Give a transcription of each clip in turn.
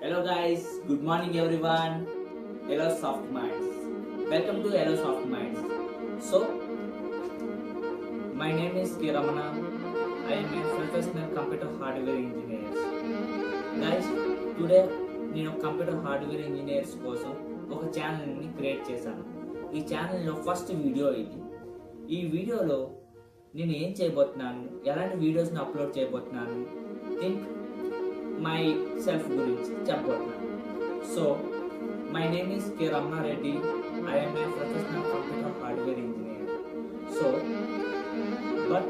Hello guys, good morning everyone. Hello Soft Minds. Welcome to Hello Soft Minds. So, my name is K. Ramana. I am a professional computer hardware engineer. Guys, today నేను computer hardware engineers కోసం ఒక ఛానల్ని create చేశాను. ఈ ఛానల్లో first video ఇది. ఈ వీడియోలో నేను ఏం చేయబోతున్నాను, ఎలాంటి వీడియోస్ని అప్లోడ్ చేయబోతున్నాను, థింక్ మై సెల్ఫ్ గురించి చెప్పబోతున్నాను. So my name is K Ramanareddy. I am a professional computer hardware engineer. So but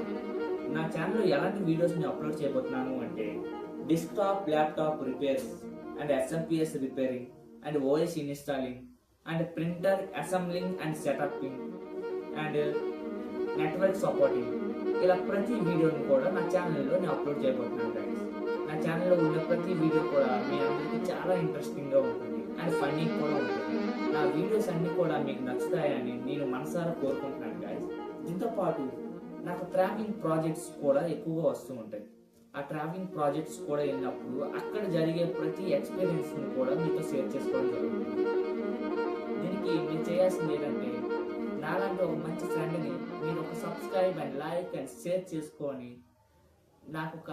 నా ఛానల్లో ఎలాంటి వీడియోస్ని అప్లోడ్ చేయబోతున్నాను అంటే desktop laptop repairs and SMPS repairing and OS installing and printer assembling and సెటప్పింగ్ and network supporting, ఇలా ప్రతి వీడియోని కూడా నా ఛానల్లో నేను అప్లోడ్ చేయబోతున్నాను గైస్. నా ఛానల్లో ఉన్న ప్రతి వీడియో కూడా మీ అందరికీ చాలా ఇంట్రెస్టింగ్గా ఉంటుంది అండ్ ఫన్నీ కూడా ఉంటుంది. నా వీడియోస్ అన్నీ కూడా మీకు నచ్చుతాయని నేను మనసారా కోరుకుంటున్నాను గైస్. దీంతో పాటు నాకు ట్రావెలింగ్ ప్రాజెక్ట్స్ కూడా ఎక్కువగా వస్తూ ఉంటాయి. ఆ ట్రావెలింగ్ ప్రాజెక్ట్స్ కూడా వెళ్ళినప్పుడు అక్కడ జరిగే ప్రతి ఎక్స్పీరియన్స్ని కూడా మీతో షేర్ చేసుకోవడం జరుగుతుంది. దీనికి మీరు చేయాల్సింది ఏంటంటే నాలాంటి ఒక మంచి ఫ్రెండ్ని మీరు ఒక subscribe and like and share చేసుకొని నాకు ఒక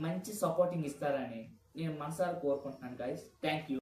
మంచి సపోర్టింగ్ ఇస్తారని నేను మనసారా కోరుకుంటున్నాను గైస్. Thank you.